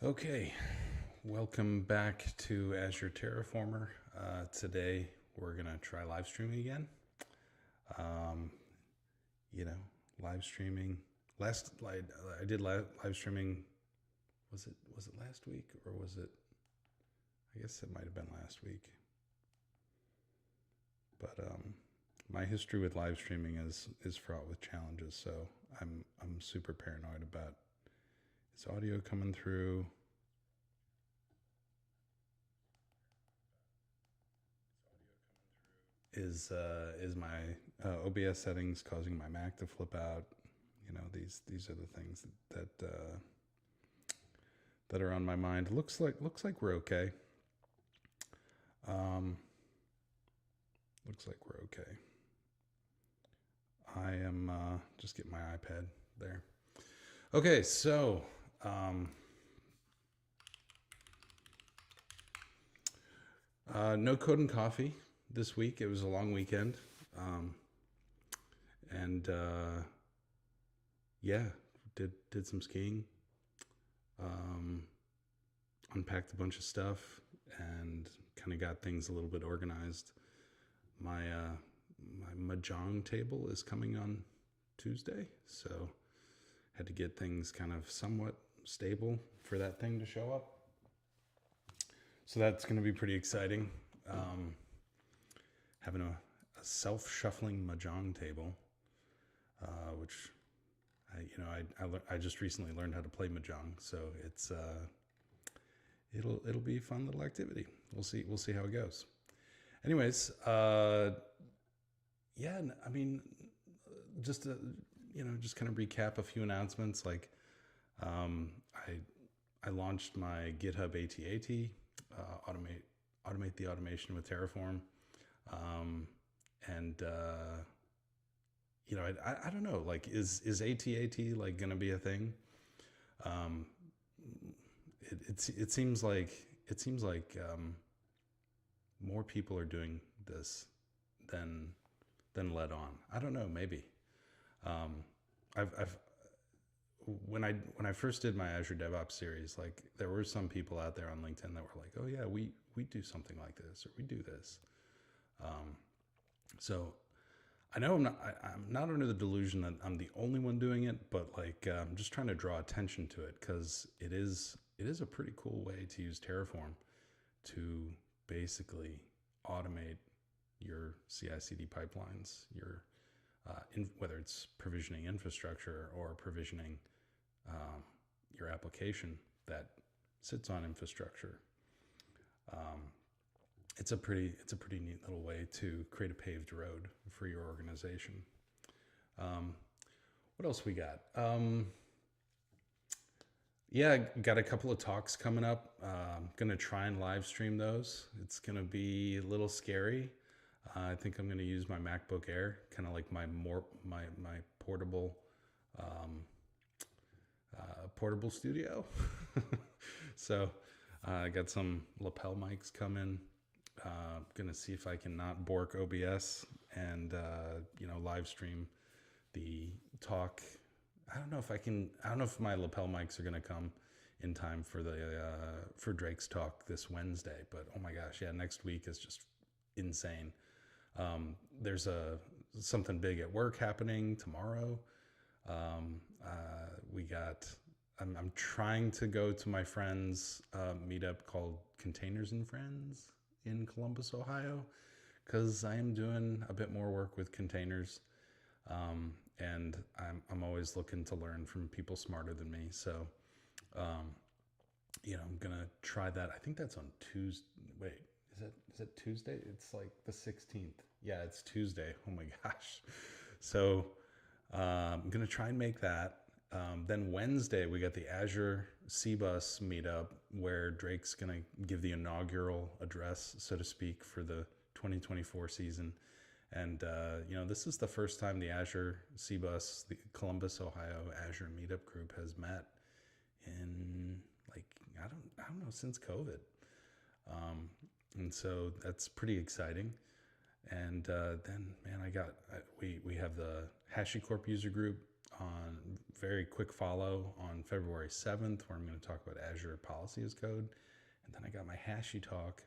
Okay, welcome back to Azure Terraformer. Today we're gonna try live streaming again. Um, Live streaming. I did live streaming. Was it last week or was it? I guess it might have been last week. But my history with live streaming is fraught with challenges. So I'm super paranoid about is audio coming through. Is my OBS settings causing my Mac to flip out? These are the things that are on my mind. Looks like we're okay. Looks like we're okay. I am just getting my iPad there. Okay, so no code and coffee this week. It was a long weekend, and yeah, did some skiing, unpacked a bunch of stuff, and kind of got things a little bit organized. My mahjong table is coming on Tuesday, so had to get things kind of somewhat stable for that thing to show up. So that's going to be pretty exciting. Having a self-shuffling mahjong table, which I just recently learned how to play mahjong, so it's it'll be a fun little activity. We'll see how it goes. Anyways, yeah, I mean, just to just kind of recap a few announcements. Like, I launched my GitHub AT-AT, automate the automation with Terraform, and I don't know, like, is AT-AT like gonna be a thing? It seems like more people are doing this than let on. I don't know, maybe. I've when I first did my Azure DevOps series, like, there were some people out there on LinkedIn that were like, "Oh yeah, we do something like this, or we do this." So I know I'm not under the delusion that I'm the only one doing it, but like, I'm just trying to draw attention to it because it is a pretty cool way to use Terraform to basically automate your CI/CD pipelines, your whether it's provisioning infrastructure or provisioning your application that sits on infrastructure. It's a pretty neat little way to create a paved road for your organization. What else we got? Yeah, got a couple of talks coming up. Gonna try and live stream those. It's gonna be a little scary. I think I'm gonna use my MacBook Air, kind of like my portable portable studio. So I got some lapel mics coming. Gonna see if I can not bork OBS and live stream the talk. I don't know if my lapel mics are gonna come in time for the for Drake's talk this Wednesday. But oh my gosh, yeah, next week is just insane. There's something big at work happening tomorrow. I'm trying to go to my friend's meetup called Containers and Friends in Columbus, Ohio, because I am doing a bit more work with containers, and I'm always looking to learn from people smarter than me. So, I'm gonna try that. I think that's on Tuesday. Wait, is it Tuesday? It's like the 16th. Yeah, it's Tuesday. Oh my gosh. So I'm gonna try and make that. Then Wednesday we got the Azure CBus meetup where Drake's gonna give the inaugural address, so to speak, for the 2024 season. And this is the first time the Azure CBus, the Columbus, Ohio Azure meetup group has met in, like, I don't know, since COVID. And so that's pretty exciting. And then, man, we have the HashiCorp user group on very quick follow on February 7th, where I'm going to talk about Azure Policy as Code. And then I got my Hashy talk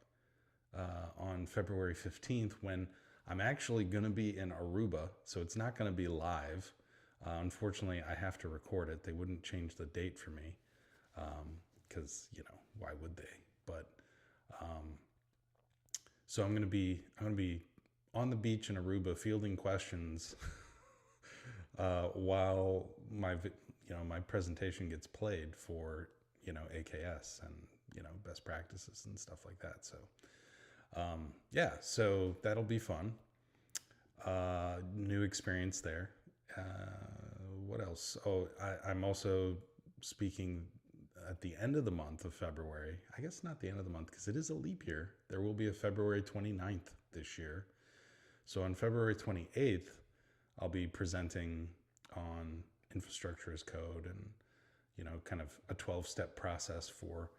on February 15th, when I'm actually going to be in Aruba. So it's not going to be live. Unfortunately, I have to record it. They wouldn't change the date for me because, why would they? But so I'm going to be on the beach in Aruba fielding questions while my presentation gets played for AKS and best practices and stuff like that. So so that'll be fun. New experience there. What else? Oh, I'm also speaking at the end of the month of February. I guess not the end of the month because it is a leap year. There will be a February 29th this year. So on February 28th, I'll be presenting on infrastructure as code and, kind of a 12-step process for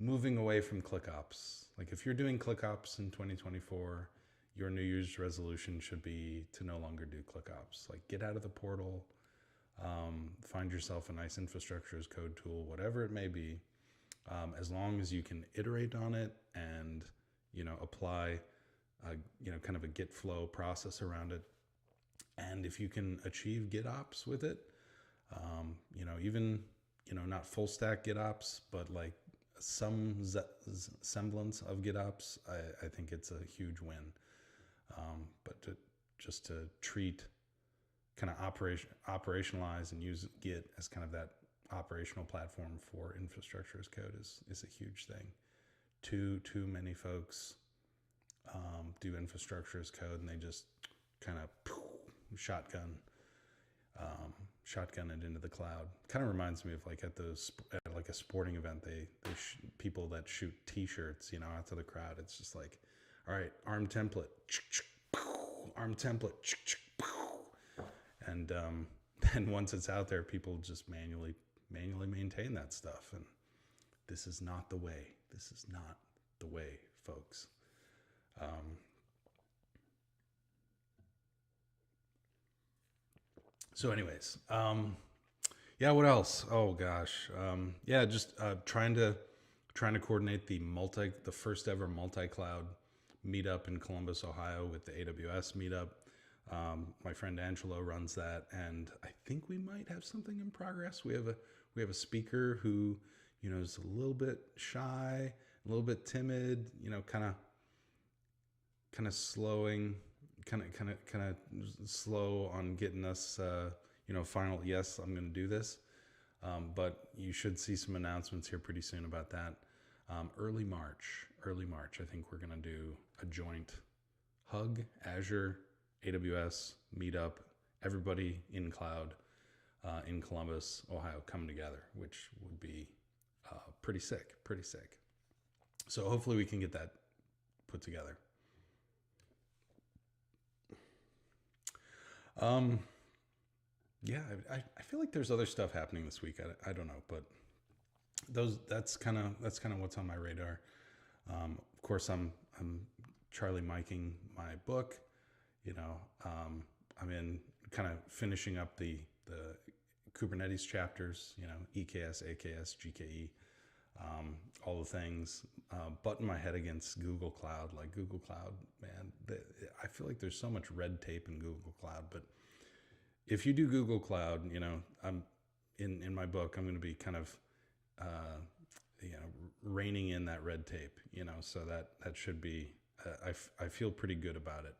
moving away from ClickOps. Like if you're doing ClickOps in 2024, your New Year's resolution should be to no longer do ClickOps. Like get out of the portal, find yourself a nice infrastructure as code tool, whatever it may be, as long as you can iterate on it and, apply, kind of a Git flow process around it. And if you can achieve GitOps with it, even, not full stack GitOps, but like some semblance of GitOps, I think it's a huge win. But to treat, kind of operationalize and use Git as kind of that operational platform for infrastructure as code is a huge thing. Too many folks do infrastructure as code and they just kind of shotgun it into the cloud. Kind of reminds me of like at a sporting event, they people that shoot t-shirts, out to the crowd. It's just like, all right, arm template, arm template, and then once it's out there, people just manually maintain that stuff. And this is not the way. This is not the way, folks. So anyways, what else? Oh gosh. Just trying to coordinate the first ever multi-cloud meetup in Columbus, Ohio with the AWS meetup. My friend Angelo runs that, and I think we might have something in progress. We have a speaker who, is a little bit shy, a little bit timid, kind of slowing, kind of slow on getting us, final yes, I'm going to do this. But you should see some announcements here pretty soon about that. Early March, I think we're going to do a joint hug, Azure, AWS meetup, everybody in cloud, in Columbus, Ohio, come together, which would be pretty sick. So hopefully we can get that put together. I feel like there's other stuff happening this week. I don't know, but that's kind of what's on my radar. Of course, I'm Charlie Miking my book. I'm in kind of finishing up the Kubernetes chapters. EKS, AKS, GKE, all the things. Button my head against Google Cloud. Like Google Cloud, man, I feel like there's so much red tape in Google Cloud, but if you do Google Cloud, I'm in my book, I'm going to be kind of, reining in that red tape, so that should be, I feel pretty good about it.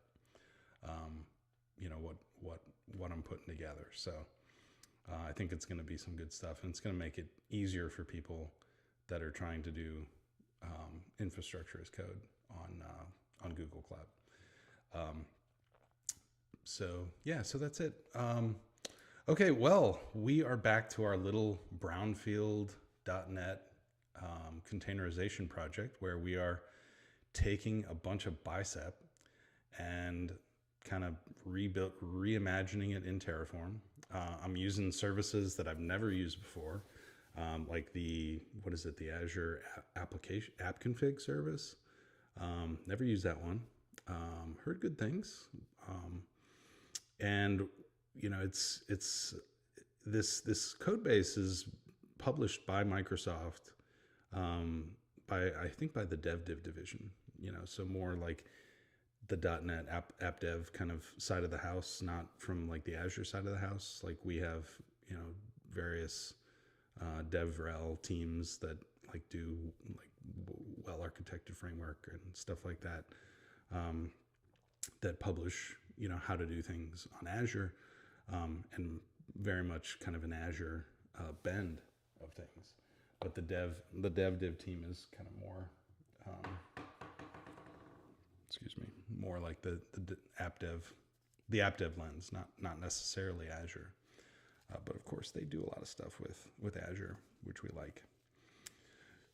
What I'm putting together. So, I think it's going to be some good stuff, and it's going to make it easier for people that are trying to do, infrastructure as code on Google Cloud. So that's it. Okay, well, we are back to our little Brownfield .NET containerization project where we are taking a bunch of Bicep and kind of reimagining it in Terraform. I'm using services that I've never used before, like the Azure application app config service. Never used that one. Heard good things. And it's this code base is published by Microsoft, by the dev division, so more like the .NET app dev kind of side of the house, not from like the Azure side of the house. Like we have, various DevRel teams that like do like well architected framework and stuff like that, that publish, how to do things on Azure, and very much kind of an Azure bend of things. But the dev div team is kind of more, more like the app dev lens, not necessarily Azure. But of course they do a lot of stuff with Azure, which we like.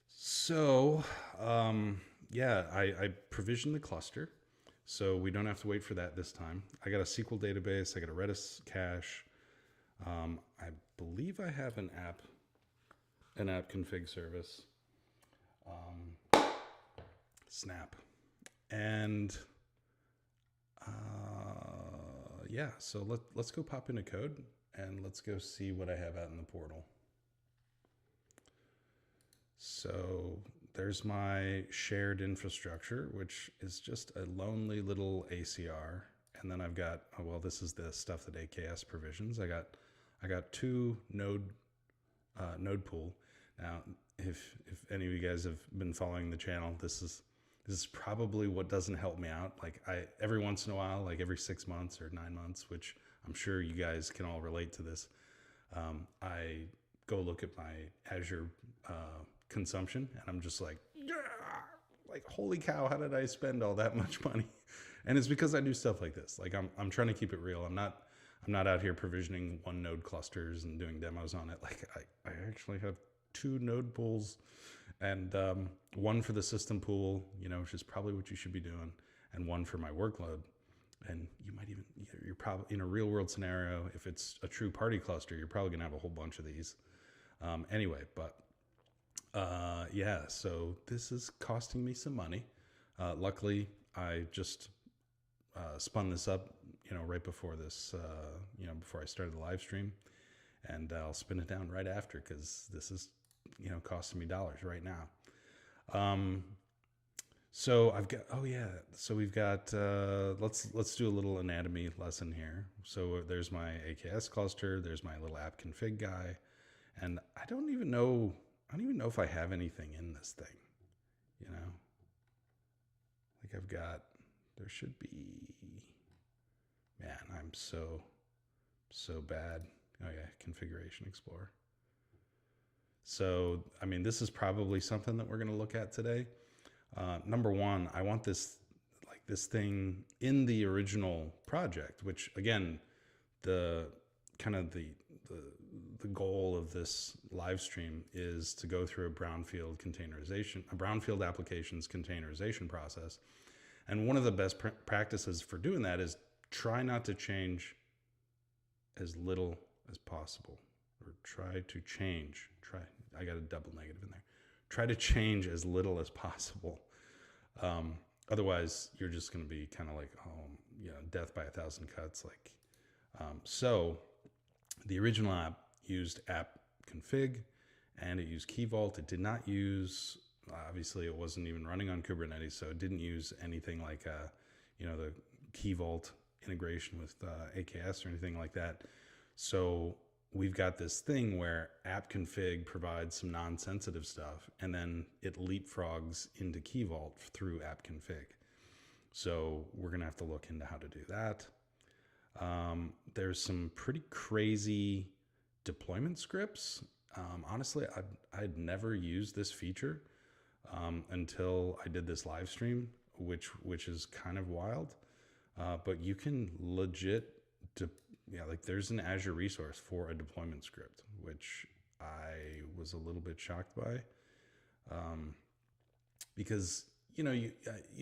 So I provisioned the cluster, so we don't have to wait for that this time. I got a SQL database, I got a Redis cache. I believe I have an app config service, snap, and so let's go pop into code and let's go see what I have out in the portal. So there's my shared infrastructure, which is just a lonely little ACR. And then I've got, this is the stuff that AKS provisions. I got two node pool. Now, if any of you guys have been following the channel, this is probably what doesn't help me out. Like every once in a while, like every 6 months or 9 months, which I'm sure you guys can all relate to this, I go look at my Azure consumption, and I'm just like, holy cow, how did I spend all that much money? And it's because I do stuff like this. Like I'm trying to keep it real. I'm not out here provisioning one node clusters and doing demos on it. Like I actually have two node pools, and one for the system pool, which is probably what you should be doing, and one for my workload. And you're probably in a real world scenario, if it's a true party cluster, you're probably gonna have a whole bunch of these. So this is costing me some money. Luckily, I just spun this up, right before this, before I started the live stream, and I'll spin it down right after, because this is, costing me dollars right now. So I've got, so we've got, let's do a little anatomy lesson here. So there's my AKS cluster, there's my little app config guy, and I don't even know if I have anything in this thing, like there should be, man, I'm so bad. Oh yeah, Configuration Explorer. So, this is probably something that we're going to look at today. Number one, I want this thing in the original project, which again, the goal of this live stream is to go through a brownfield applications containerization process. And one of the best practices for doing that is try not to change as little as possible, or I got a double negative in there. Try to change as little as possible. Otherwise you're just going to be kind of like, death by 1,000 cuts. So the original app used app config, and it used key vault. It did not use, obviously it wasn't even running on Kubernetes, so it didn't use anything like, the key vault integration with AKS or anything like that. So we've got this thing where app config provides some non-sensitive stuff, and then it leapfrogs into key vault through app config. So we're going to have to look into how to do that. There's some pretty crazy deployment scripts. Honestly, I'd never used this feature until I did this live stream, which is kind of wild. But you can legit, there's an Azure resource for a deployment script, which I was a little bit shocked by, because you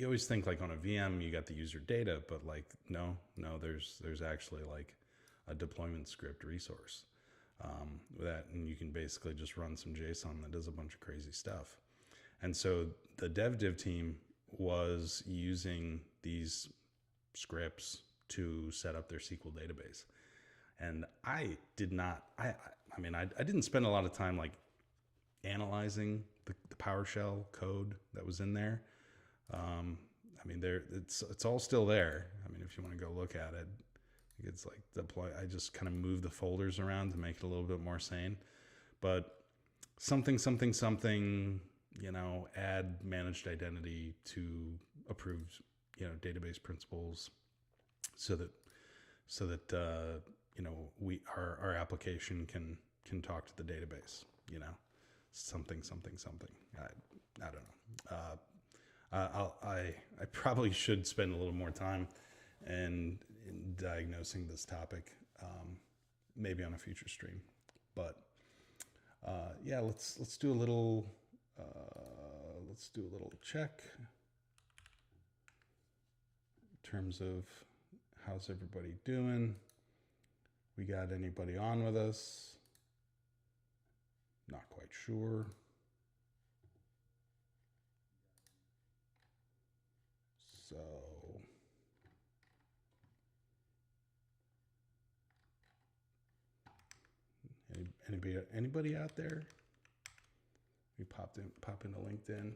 always think like on a VM you got the user data, but no, there's actually like a deployment script resource with that, and you can basically just run some JSON that does a bunch of crazy stuff. And so the dev team was using these scripts to set up their SQL database. And I did not, I mean, I didn't spend a lot of time like analyzing the PowerShell code that was in there. I mean, it's all still there. I mean, if you want to go look at it, it's like deploy. I just kind of move the folders around to make it a little bit more sane. But something, add managed identity to approved, database principles, so that our application can talk to the database. Something. I don't know. I probably should spend a little more time in diagnosing this topic, maybe on a future stream. But yeah, let's do a little check in terms of how's everybody doing. We got anybody on with us? Not quite sure. So anybody out there? We pop into LinkedIn.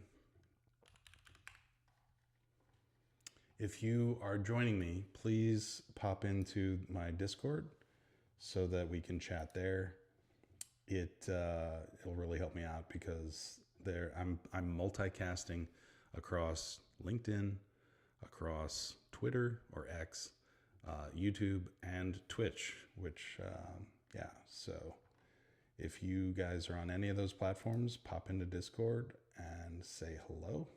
If you are joining me, please pop into my Discord so that we can chat there. It'll really help me out because I'm multicasting across LinkedIn, across Twitter or X, YouTube, and Twitch, which, yeah, so if you guys are on any of those platforms, pop into Discord and say hello.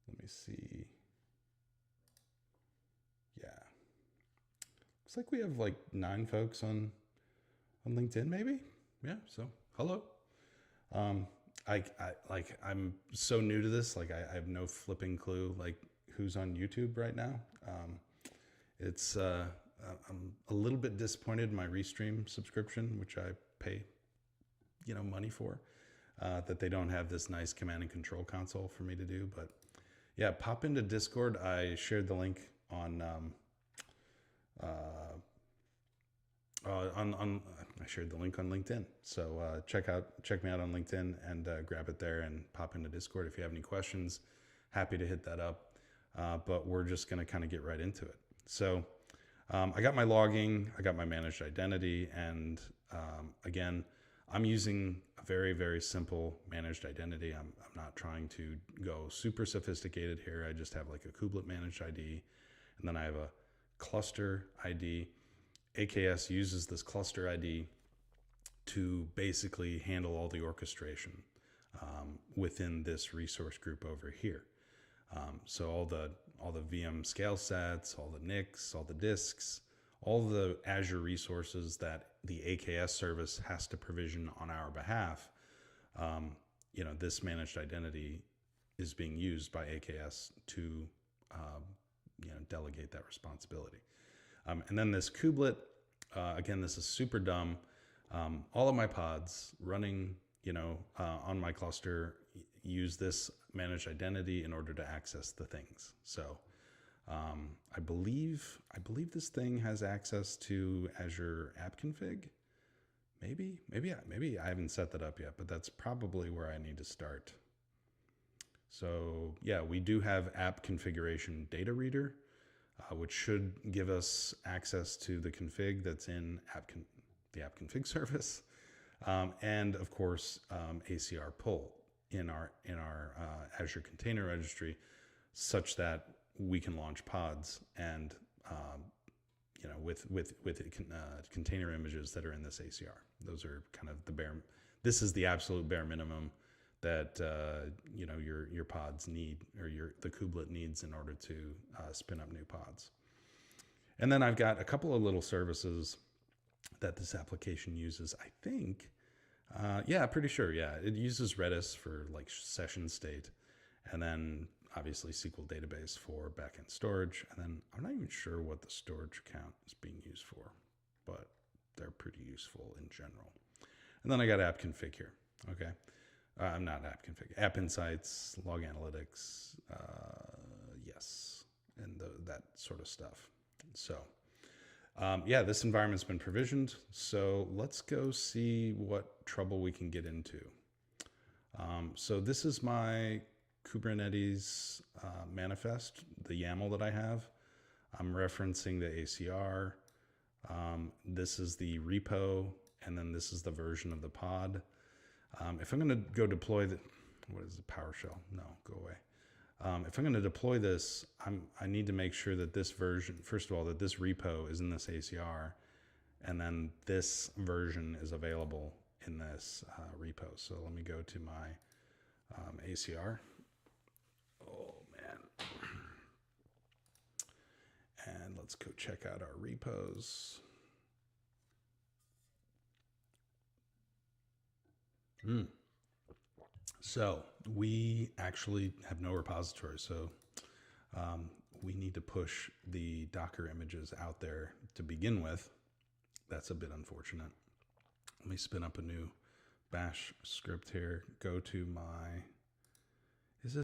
Let me see. Yeah. Looks like we have like 9 folks on LinkedIn, maybe. Yeah. So hello. I'm so new to this. Like I have no flipping clue like who's on YouTube right now. I'm a little bit disappointed in my Restream subscription, which I pay, money for, that they don't have this nice command and control console for me to do. But yeah, pop into Discord. I shared the link on I shared the link on LinkedIn. So check me out on LinkedIn and grab it there and pop into Discord. If you have any questions, happy to hit that up. But we're just going to kind of get right into it. So I got my logging, I got my managed identity, and again, I'm using a very, very simple managed identity. I'm not trying to go super sophisticated here. I just have like a kubelet managed ID, and then I have a cluster ID. AKS uses this cluster ID to basically handle all the orchestration within this resource group over here. So all the VM scale sets, all the NICs, all the disks, all the Azure resources that the AKS service has to provision on our behalf, this managed identity is being used by AKS to, delegate that responsibility. And then this kubelet, again, this is super dumb. All of my pods running, on my cluster use this managed identity in order to access the things. So I believe this thing has access to Azure App Config. Maybe I haven't set that up yet, but that's probably where I need to start. So yeah, we do have app configuration data reader, which should give us access to the config that's in the app config service, and of course ACR pull in our Azure Container Registry, such that we can launch pods and with container images that are in this ACR. Those are kind of this is the absolute bare minimum that your pods need, or the kubelet needs, in order to spin up new pods. And then I've got a couple of little services that this application uses. I think, pretty sure. Yeah, it uses Redis for like session state, and then obviously SQL Database for backend storage. And then I'm not even sure what the storage account is being used for, but they're pretty useful in general. And then I got app config here. Okay. Not app config, app insights, log analytics, yes, and that sort of stuff. So Yeah, this environment's been provisioned. So let's go see what trouble we can get into. So this is my Kubernetes manifest, the YAML that I have. I'm referencing the ACR. This is the repo, and then this is the version of the pod. If I'm going to go deploy the, what is it, PowerShell? No, go away. If I'm going to deploy this, I need to make sure that this version, first of all, that this repo is in this ACR, and then this version is available in this repo. So let me go to my ACR. Oh, man. And let's go check out our repos. So we actually have no repository. So we need to push the Docker images out there to begin with. That's a bit unfortunate. Let me spin up a new bash script here. Go to my